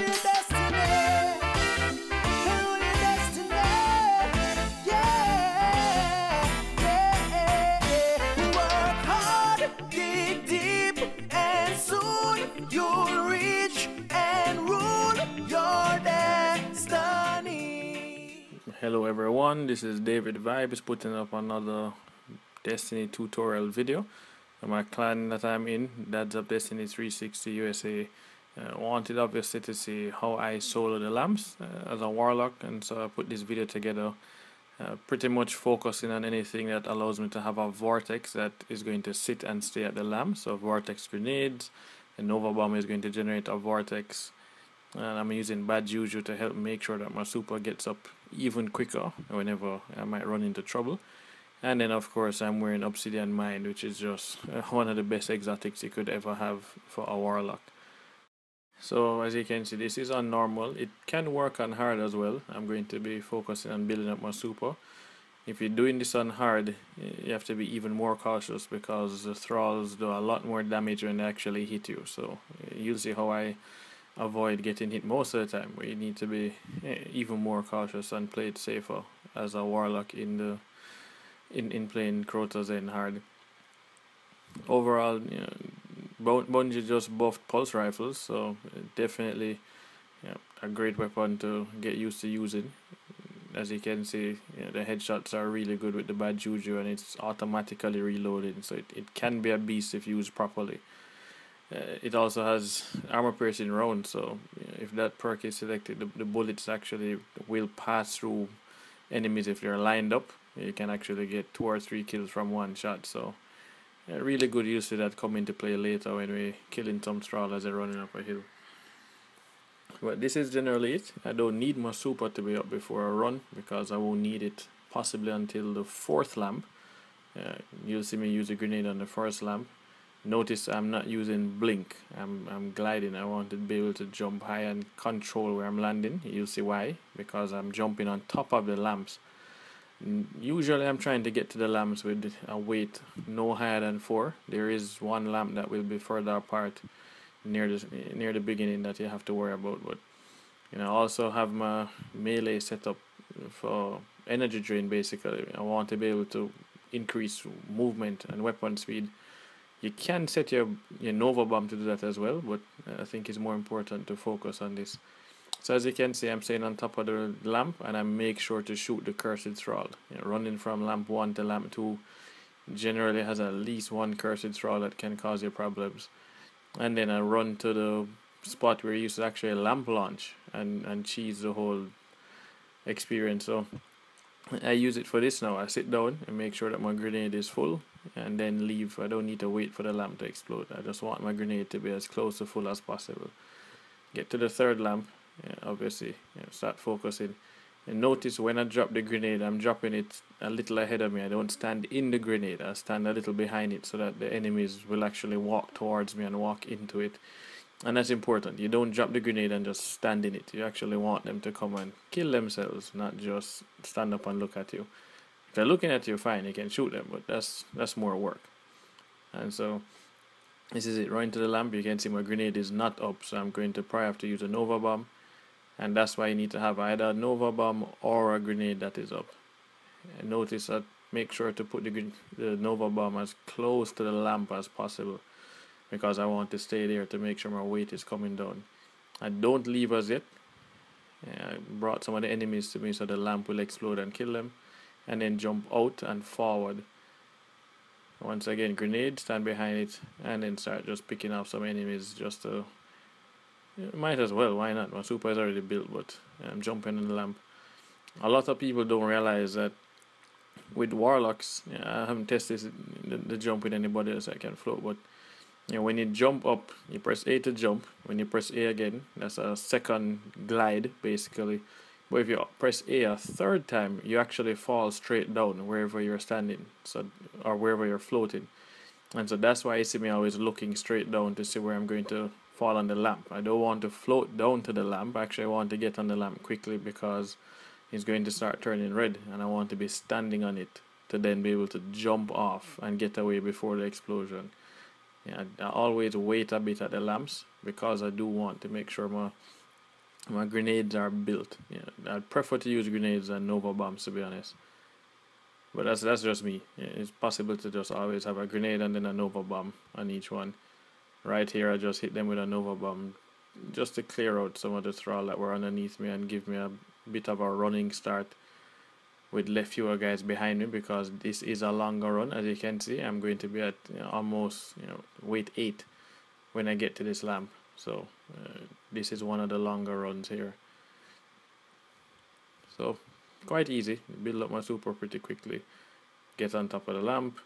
your destiny. Rule your destiny. Yeah, yeah. Work hard, dig deep, and soon you'll reach and rule your destiny. Hello everyone, this is David Vibes putting up another Destiny tutorial video. My clan that I'm in, Dads of Destiny 360 USA, wanted obviously to see how I solo the lamps as a warlock, and so I put this video together pretty much focusing on anything that allows me to have a vortex that is going to sit and stay at the lamp. So vortex grenades, a Nova Bomb is going to generate a vortex, and I'm using bad juju to help make sure that my super gets up even quicker whenever I might run into trouble. And then of course I'm wearing Obsidian Mind, which is just one of the best exotics you could ever have for a warlock. So as you can see, this is on normal. It can work on hard as well. I'm going to be focusing on building up my super. If you're doing this on hard, you have to be even more cautious because the thralls do a lot more damage when they actually hit you. So you'll see how I avoid getting hit most of the time, where you need to be even more cautious and play it safer as a warlock in playing Crota's in hard. Overall, Bungie just buffed pulse rifles, so definitely a great weapon to get used to using. As you can see, the headshots are really good with the bad juju, and it's automatically reloading, so it can be a beast if used properly. It also has armor piercing round, so if that perk is selected, the bullets actually will pass through enemies if they're lined up. You can actually get 2 or 3 kills from one shot, so really good use to that come into play later when we're killing some thrall as they're running up a hill. But this is generally it. I don't need my super to be up before I run, because I won't need it possibly until the 4th lamp. You'll see me use a grenade on the 1st lamp. Notice I'm not using blink. I'm gliding. I want to be able to jump high and control where I'm landing. You'll see why, because I'm jumping on top of the lamps. Usually I'm trying to get to the lamps with a weight no higher than 4. There is one lamp that will be further apart near the beginning that you have to worry about, but I also have my melee set up for energy drain. Basically I want to be able to increase movement and weapon speed. You can set your Nova Bomb to do that as well, but I think it's more important to focus on this. So as you can see, I'm staying on top of the lamp, and I make sure to shoot the cursed thrall. Running from lamp 1 to lamp 2 generally has at least one cursed thrall that can cause you problems. And then I run to the spot where you use actually a lamp launch and cheese the whole experience. So I use it for this now. I sit down and make sure that my grenade is full, and then leave. I don't need to wait for the lamp to explode. I just want my grenade to be as close to full as possible. Get to the 3rd lamp. Obviously start focusing, and notice when I drop the grenade, I'm dropping it a little ahead of me. I don't stand in the grenade, I stand a little behind it, so that the enemies will actually walk towards me and walk into it. And that's important. You don't drop the grenade and just stand in it. You actually want them to come and kill themselves, not just stand up and look at you. If they're looking at you, fine, you can shoot them, but that's more work. And so this is it. Running to the lamp, you can see my grenade is not up, so I'm going to probably have to use a Nova Bomb. And that's why you need to have either a Nova Bomb or a grenade that is up. And notice that make sure to put the Nova Bomb as close to the lamp as possible, because I want to stay there to make sure my weight is coming down. I don't leave as yet. I brought some of the enemies to me so the lamp will explode and kill them, and then jump out and forward. Once again, grenade, stand behind it, and then start just picking off some enemies just to... might as well, why not? My super is already built, but I'm jumping in the lamp. A lot of people don't realize that with warlocks, I haven't tested the jump with anybody else I can float, but when you jump up, you press A to jump. When you press A again, that's a second glide basically. But if you press A a 3rd time, you actually fall straight down wherever you're standing, or wherever you're floating. And so that's why you see me always looking straight down to see where I'm going to fall on the lamp. I don't want to float down to the lamp. Actually, I want to get on the lamp quickly, because it's going to start turning red, and I want to be standing on it to then be able to jump off and get away before the explosion. I always wait a bit at the lamps, because I do want to make sure my my grenades are built. I'd prefer to use grenades than Nova bombs, to be honest. But that's just me. It's possible to just always have a grenade and then a Nova bomb on each one. Right here, I just hit them with a Nova bomb just to clear out some of the thrall that were underneath me and give me a bit of a running start with left fewer guys behind me, because this is a longer run. As you can see, I'm going to be at almost weight 8 when I get to this lamp. So this is one of the longer runs here. So quite easy. Build up my super pretty quickly. Get on top of the lamp.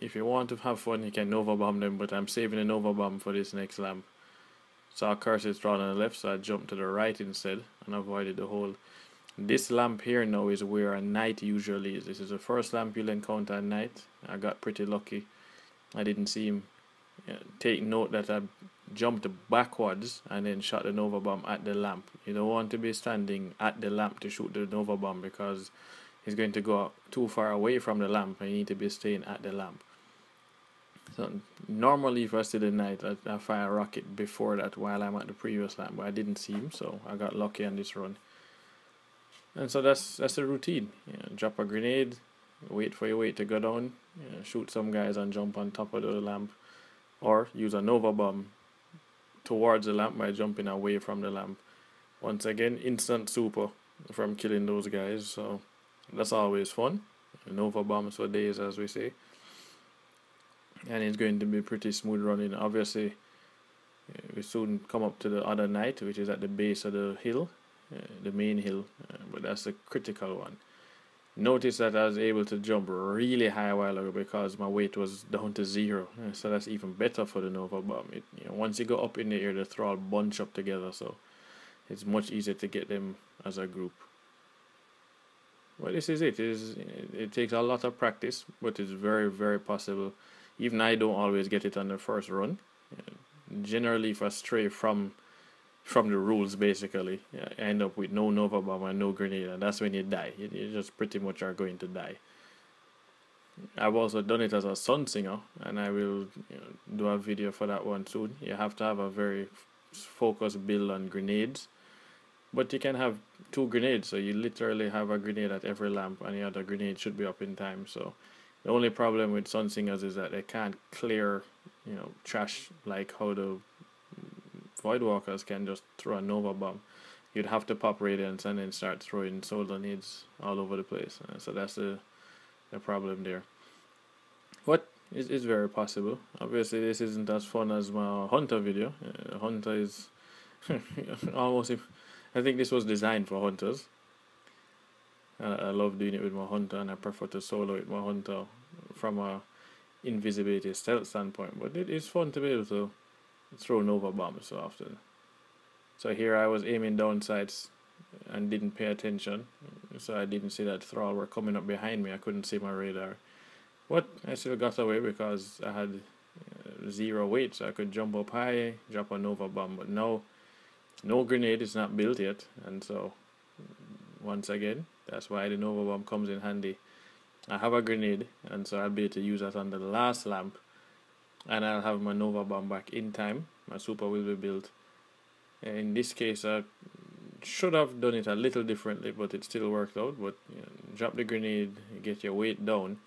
If you want to have fun, you can Nova bomb them, but I'm saving a Nova bomb for this next lamp. So our cursor is drawn on the left, so I jumped to the right instead and avoided the hole. This lamp here now is where a knight usually is. This is the first lamp you'll encounter at night. I got pretty lucky. I didn't see him. Take note that I jumped backwards and then shot the Nova bomb at the lamp. You don't want to be standing at the lamp to shoot the Nova bomb, because he's going to go too far away from the lamp and you need to be staying at the lamp. So normally if I see the knight, I fire a rocket before that while I'm at the previous lamp, but I didn't see him, so I got lucky on this run. And so that's the routine. Drop a grenade, wait for your weight to go down, shoot some guys and jump on top of the lamp, or use a Nova bomb towards the lamp by jumping away from the lamp. Once again, instant super from killing those guys, so that's always fun. Nova bombs for days, as we say. And it's going to be pretty smooth running. Obviously, we soon come up to the other knight, which is at the base of the hill, the main hill, but that's the critical one. Notice that I was able to jump really high a while ago because my weight was down to 0, so that's even better for the Nova bomb. Once you go up in the air, the thrall bunch up together, so it's much easier to get them as a group. Well, this is it. It takes a lot of practice, but it's very, very possible. Even I don't always get it on the first run. Generally, if I stray from the rules, basically, I end up with no Nova bomb and no grenade, and that's when you die. You just pretty much are going to die. I've also done it as a Sun Singer, and I will do a video for that one soon. You have to have a very focused build on grenades, but you can have 2 grenades, so you literally have a grenade at every lamp, and the other grenade should be up in time. So the only problem with Sun Singers is that they can't clear trash like how the Voidwalkers can just throw a Nova bomb. You'd have to pop Radiance and then start throwing Solar Nades all over the place. So that's the problem there. But it's very possible. Obviously, this isn't as fun as my Hunter video. Hunter is almost... I think this was designed for Hunters. I love doing it with my Hunter, and I prefer to solo with my Hunter from a invisibility stealth standpoint. But it is fun to be able to throw Nova bombs so often. So here I was aiming down sights and didn't pay attention, so I didn't see that thrall were coming up behind me. I couldn't see my radar, but I still got away because I had 0 weight, so I could jump up high, drop a Nova bomb. But no grenade is not built yet, and so once again, that's why the Nova bomb comes in handy. I have a grenade, and so I'll be able to use that on the last lamp, and I'll have my Nova bomb back in time. My super will be built. In this case, I should have done it a little differently, but it still worked out. But drop the grenade, get your weight down.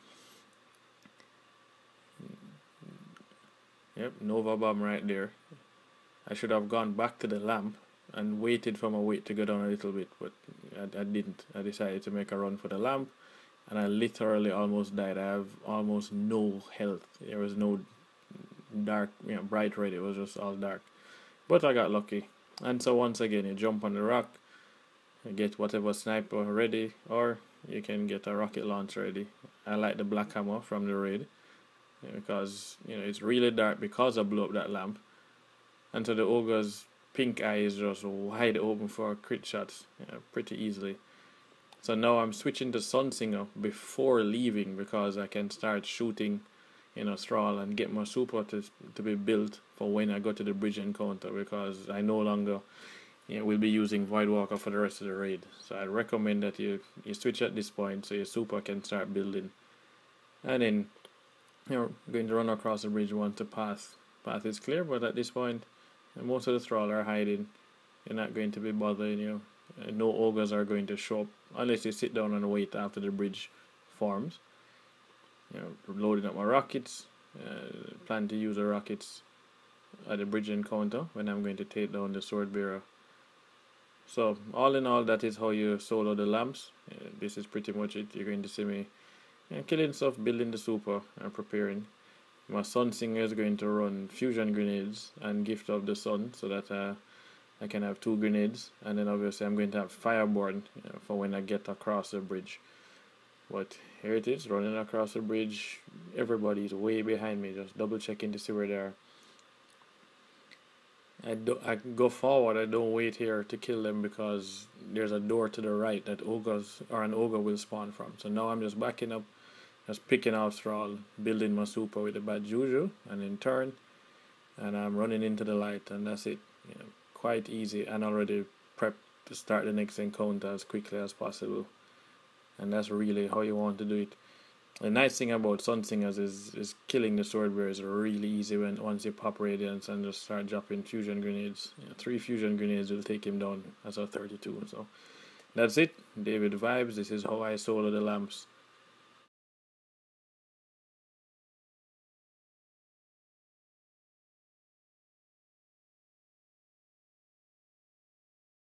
Yep, Nova bomb right there. I should have gone back to the lamp and waited for my weight to go down a little bit, but I didn't. I decided to make a run for the lamp, and I literally almost died. I have almost no health. There was no dark, bright red. It was just all dark. But I got lucky. And so once again, you jump on the rock, you get whatever sniper ready, or you can get a rocket launch ready. I like the black hammer from the raid because it's really dark because I blew up that lamp, and so the ogre's pink eye is just wide open for crit shots pretty easily. So now I'm switching to Sun Singer before leaving because I can start shooting thrall and get my super to be built for when I go to the bridge encounter, because I no longer will be using Voidwalker for the rest of the raid. So I recommend that you switch at this point so your super can start building, and then you're going to run across the bridge once the path is clear. But at this point, most of the thrall are hiding, You're not going to be bothering you. No ogres are going to show up unless you sit down and wait after the bridge forms. Loading up my rockets. Plan to use the rockets at the bridge encounter when I'm going to take down the sword bearer. So all in all, that is how you solo the lamps. This is pretty much it. You're going to see me killing stuff, building the super, and preparing. My Sun Singer is going to run fusion grenades and gift of the sun so that I can have 2 grenades, and then obviously I'm going to have Fireborn for when I get across the bridge. But here it is, running across the bridge. Everybody is way behind me, just double checking to see where they are. I go forward, I don't wait here to kill them because there's a door to the right that ogres or an ogre will spawn from. So now I'm just backing up, just picking off Thrall, building my super with the bad juju, and in turn, and I'm running into the light, and that's it. Quite easy, and already prepped to start the next encounter as quickly as possible. And that's really how you want to do it. The nice thing about Sun Singers is killing the sword bearers really easy once you pop radiance and just start dropping fusion grenades. 3 fusion grenades will take him down as a 32. So that's it. David Vibes. This is how I solo the lamps.